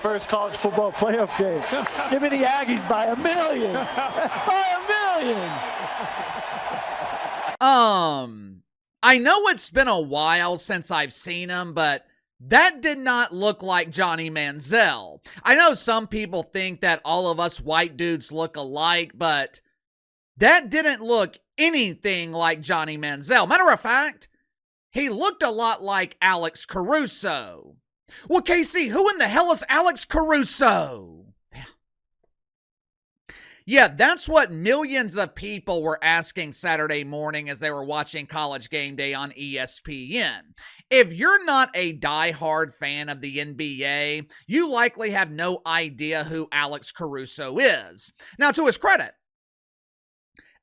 first college football playoff game. Give me the Aggies by a million. By a million. I know it's been a while since I've seen him, but that did not look like Johnny Manziel. I know some people think that all of us white dudes look alike, but that didn't look anything like Johnny Manziel. Matter of fact, he looked a lot like Alex Caruso. Well, Casey, who in the hell is Alex Caruso? Yeah, that's what millions of people were asking Saturday morning as they were watching College Game Day on ESPN. If you're not a diehard fan of the NBA, you likely have no idea who Alex Caruso is. Now, to his credit,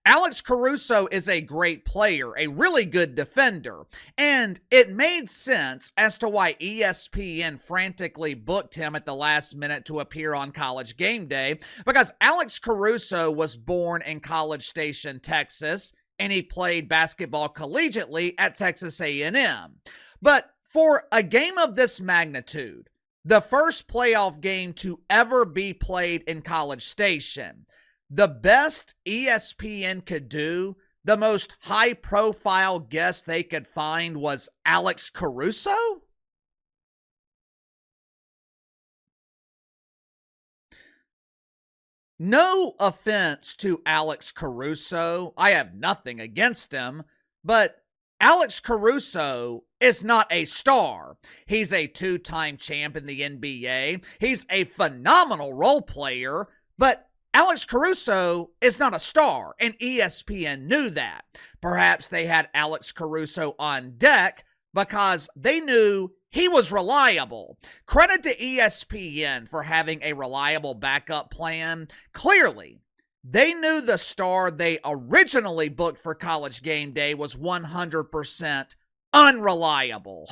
Alex Caruso is a great player, a really good defender, and it made sense as to why ESPN frantically booked him at the last minute to appear on College Game Day, because Alex Caruso was born in College Station, Texas, and he played basketball collegiately at Texas A&M. But for a game of this magnitude, the first playoff game to ever be played in College Station, the best ESPN could do, the most high-profile guest they could find was Alex Caruso? No offense to Alex Caruso. I have nothing against him, but Alex Caruso is not a star. He's a two-time champ in the NBA. He's a phenomenal role player, but Alex Caruso is not a star, and ESPN knew that. Perhaps they had Alex Caruso on deck because they knew he was reliable. Credit to ESPN for having a reliable backup plan. Clearly, they knew the star they originally booked for College Game Day was 100% unreliable.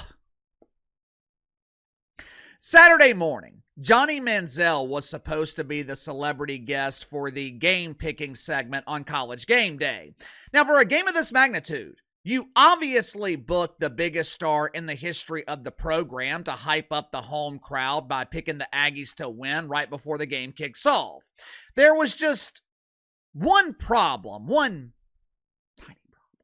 Saturday morning, Johnny Manziel was supposed to be the celebrity guest for the game-picking segment on College Game Day. Now, for a game of this magnitude, you obviously booked the biggest star in the history of the program to hype up the home crowd by picking the Aggies to win right before the game kicks off. There was just one problem, one tiny problem.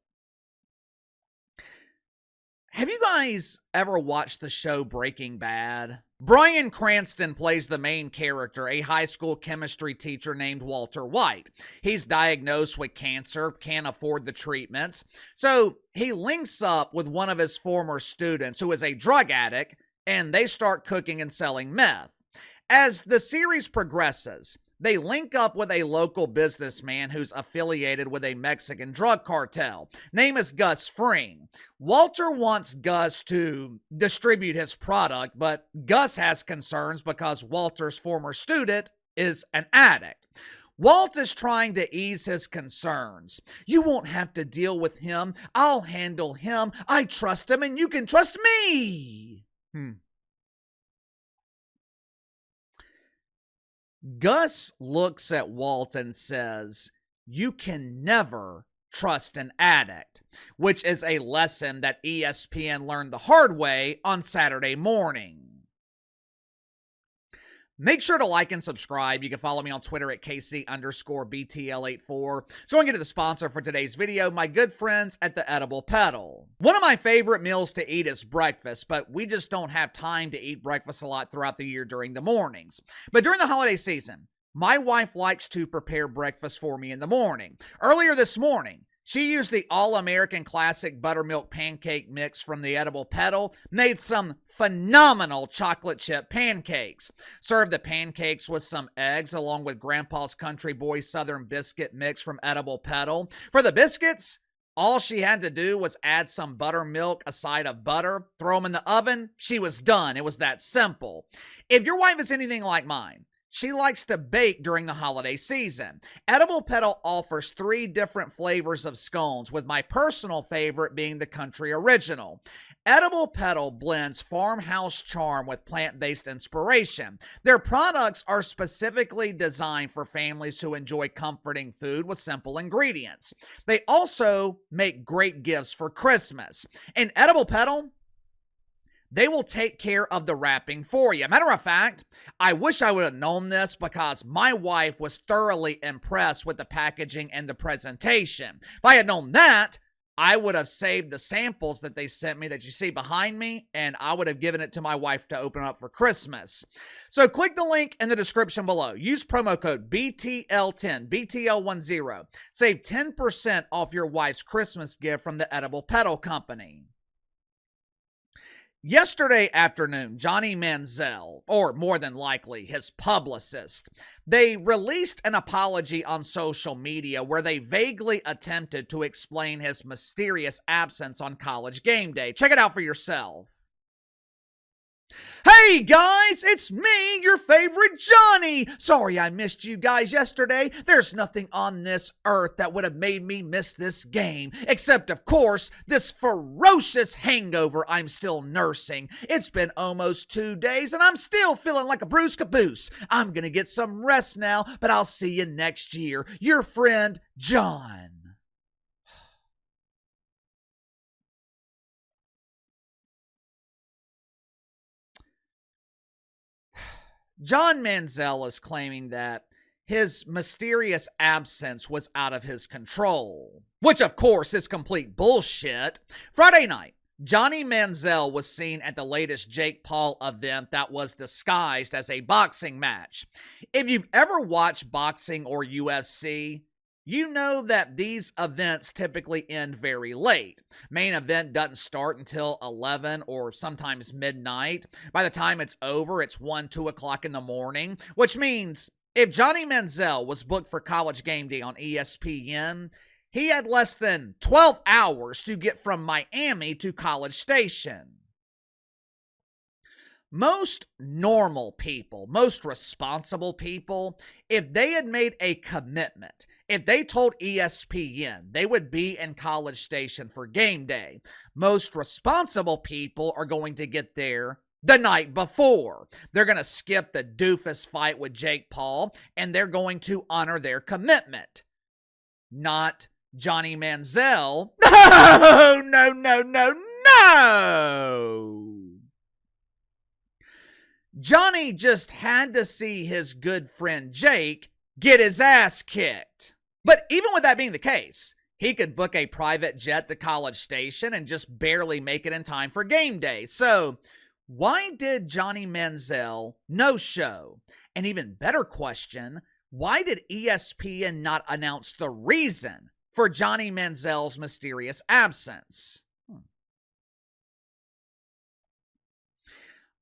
Have you guys ever watched the show Breaking Bad? Bryan Cranston plays the main character, a high school chemistry teacher named Walter White. He's diagnosed with cancer, can't afford the treatments, so he links up with one of his former students who is a drug addict, and they start cooking and selling meth. As the series progresses, they link up with a local businessman who's affiliated with a Mexican drug cartel. Name is Gus Fring. Walter wants Gus to distribute his product, but Gus has concerns because Walter's former student is an addict. Walt is trying to ease his concerns. You won't have to deal with him. I'll handle him. I trust him, and you can trust me. Gus looks at Walt and says, "You can never trust an addict," which is a lesson that ESPN learned the hard way on Saturday morning. Make sure to like and subscribe. You can follow me on Twitter at KC_BTL84. So I'm going to get to the sponsor for today's video, my good friends at the Edible Pedal. One of my favorite meals to eat is breakfast, but we just don't have time to eat breakfast a lot throughout the year during the mornings. But during the holiday season, my wife likes to prepare breakfast for me in the morning. Earlier this morning, she used the All-American Classic Buttermilk Pancake Mix from the Edible Pedal, made some phenomenal chocolate chip pancakes. Served the pancakes with some eggs along with Grandpa's Country Boy Southern Biscuit Mix from Edible Pedal. For the biscuits, all she had to do was add some buttermilk, a side of butter, throw them in the oven. She was done. It was that simple. If your wife is anything like mine, she likes to bake during the holiday season. Edible Pedal offers 3 different flavors of scones, with my personal favorite being the Country Original. Edible Pedal blends farmhouse charm with plant-based inspiration. Their products are specifically designed for families who enjoy comforting food with simple ingredients. They also make great gifts for Christmas. In Edible Pedal, they will take care of the wrapping for you. Matter of fact, I wish I would have known this because my wife was thoroughly impressed with the packaging and the presentation. If I had known that, I would have saved the samples that they sent me that you see behind me, and I would have given it to my wife to open up for Christmas. So click the link in the description below. Use promo code BTL10, BTL10. Save 10% off your wife's Christmas gift from the Edible Pedal Company. Yesterday afternoon, Johnny Manziel, or more than likely his publicist, they released an apology on social media where they vaguely attempted to explain his mysterious absence on College Gameday. Check it out for yourself. Hey guys, it's me, your favorite Johnny. Sorry I missed you guys yesterday. There's nothing on this earth that would have made me miss this game, except of course, this ferocious hangover I'm still nursing. It's been almost 2 days and I'm still feeling like a Bruce Caboose. I'm gonna get some rest now, but I'll see you next year. Your friend, John. John Manziel is claiming that his mysterious absence was out of his control, which of course is complete bullshit. Friday night, Johnny Manziel was seen at the latest Jake Paul event that was disguised as a boxing match. If you've ever watched boxing or UFC, you know that these events typically end very late. Main event doesn't start until 11 or sometimes midnight. By the time it's over, it's 1, 2 o'clock in the morning, which means if Johnny Manziel was booked for College Gameday on ESPN, he had less than 12 hours to get from Miami to College Station. Most normal people, most responsible people, if they had made a commitment, if they told ESPN they would be in College Station for game day, most responsible people are going to get there the night before. They're going to skip the doofus fight with Jake Paul, and they're going to honor their commitment. Not Johnny Manziel. No, no, no, no, no! Johnny just had to see his good friend Jake get his ass kicked. But even with that being the case, he could book a private jet to College Station and just barely make it in time for game day. So why did Johnny Manziel no show? An even better question, why did ESPN not announce the reason for Johnny Manziel's mysterious absence?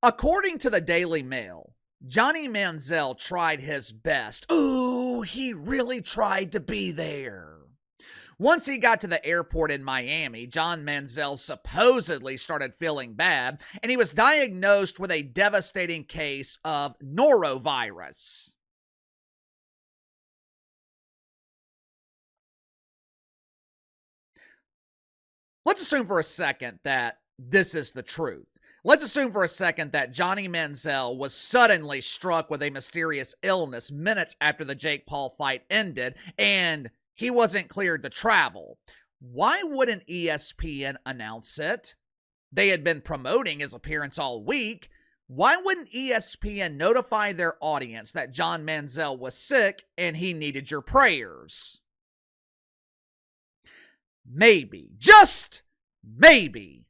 According to the Daily Mail, Johnny Manziel tried his best. Ooh, he really tried to be there. Once he got to the airport in Miami, John Manziel supposedly started feeling bad, and he was diagnosed with a devastating case of norovirus. Let's assume for a second that this is the truth. Let's assume for a second that Johnny Manziel was suddenly struck with a mysterious illness minutes after the Jake Paul fight ended, and he wasn't cleared to travel. Why wouldn't ESPN announce it? They had been promoting his appearance all week. Why wouldn't ESPN notify their audience that John Manziel was sick and he needed your prayers? Maybe, just maybe,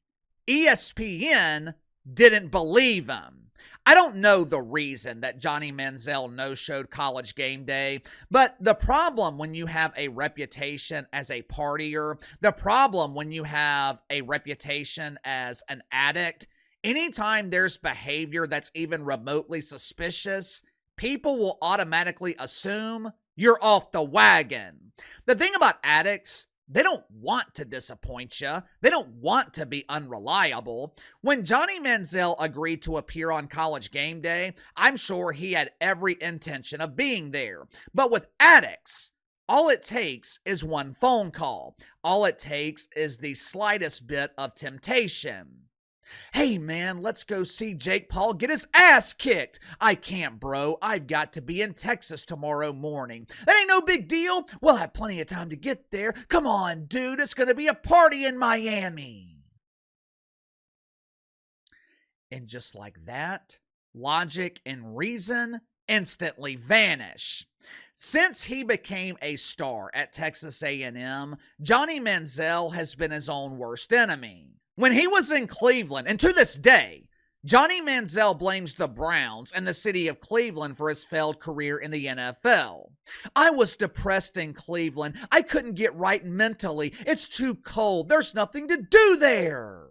ESPN didn't believe him. I don't know the reason that Johnny Manziel no-showed College Gameday, but the problem when you have a reputation as a partier, the problem when you have a reputation as an addict, anytime there's behavior that's even remotely suspicious, people will automatically assume you're off the wagon. The thing about addicts, they don't want to disappoint you. They don't want to be unreliable. When Johnny Manziel agreed to appear on College Gameday, I'm sure he had every intention of being there. But with addicts, all it takes is one phone call. All it takes is the slightest bit of temptation. Hey man, let's go see Jake Paul get his ass kicked. I can't, bro. I've got to be in Texas tomorrow morning. That ain't no big deal. We'll have plenty of time to get there. Come on, dude. It's going to be a party in Miami. And just like that, logic and reason instantly vanish. Since he became a star at Texas A&M, Johnny Manziel has been his own worst enemy. When he was in Cleveland, and to this day, Johnny Manziel blames the Browns and the city of Cleveland for his failed career in the NFL. I was depressed in Cleveland. I couldn't get right mentally. It's too cold. There's nothing to do there.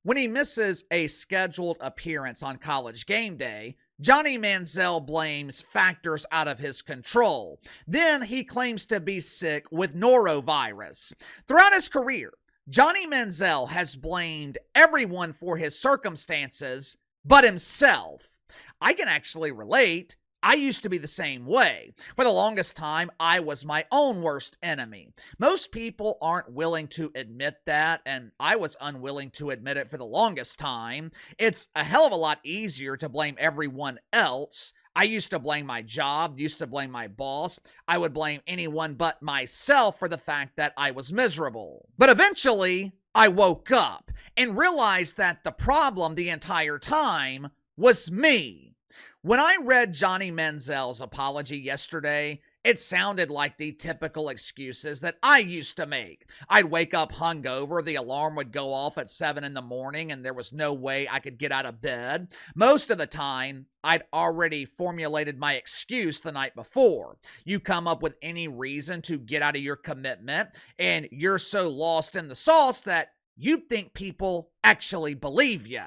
When he misses a scheduled appearance on College Gameday, Johnny Manziel blames factors out of his control. Then he claims to be sick with norovirus. Throughout his career, Johnny Manziel has blamed everyone for his circumstances but himself. I can actually relate. I used to be the same way. For the longest time, I was my own worst enemy. Most people aren't willing to admit that, and I was unwilling to admit it for the longest time. It's a hell of a lot easier to blame everyone else. I used to blame my job, used to blame my boss. I would blame anyone but myself for the fact that I was miserable. But eventually, I woke up and realized that the problem the entire time was me. When I read Johnny Manziel's apology yesterday, it sounded like the typical excuses that I used to make. I'd wake up hungover, the alarm would go off at 7 in the morning, and there was no way I could get out of bed. Most of the time, I'd already formulated my excuse the night before. You come up with any reason to get out of your commitment, and you're so lost in the sauce that you think people actually believe you.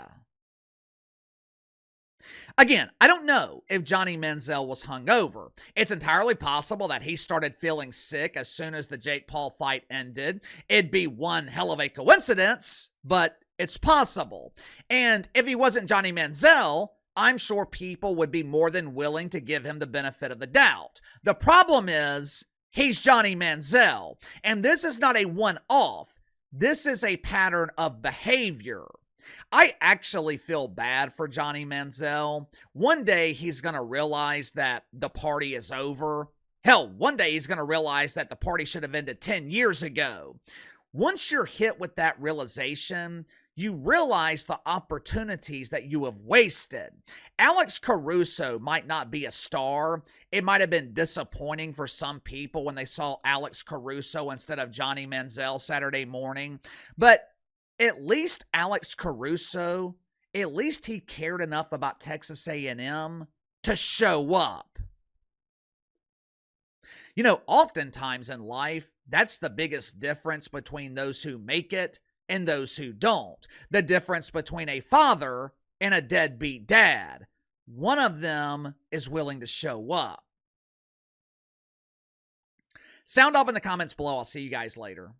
Again, I don't know if Johnny Manziel was hungover. It's entirely possible that he started feeling sick as soon as the Jake Paul fight ended. It'd be one hell of a coincidence, but it's possible. And if he wasn't Johnny Manziel, I'm sure people would be more than willing to give him the benefit of the doubt. The problem is, he's Johnny Manziel, and this is not a one-off. This is a pattern of behavior. I actually feel bad for Johnny Manziel. One day he's going to realize that the party is over. Hell, one day he's going to realize that the party should have ended 10 years ago. Once you're hit with that realization, you realize the opportunities that you have wasted. Alex Caruso might not be a star. It might have been disappointing for some people when they saw Alex Caruso instead of Johnny Manziel Saturday morning. But at least Alex Caruso, at least he cared enough about Texas A&M to show up. You know, oftentimes in life, that's the biggest difference between those who make it and those who don't. The difference between a father and a deadbeat dad. One of them is willing to show up. Sound off in the comments below. I'll see you guys later.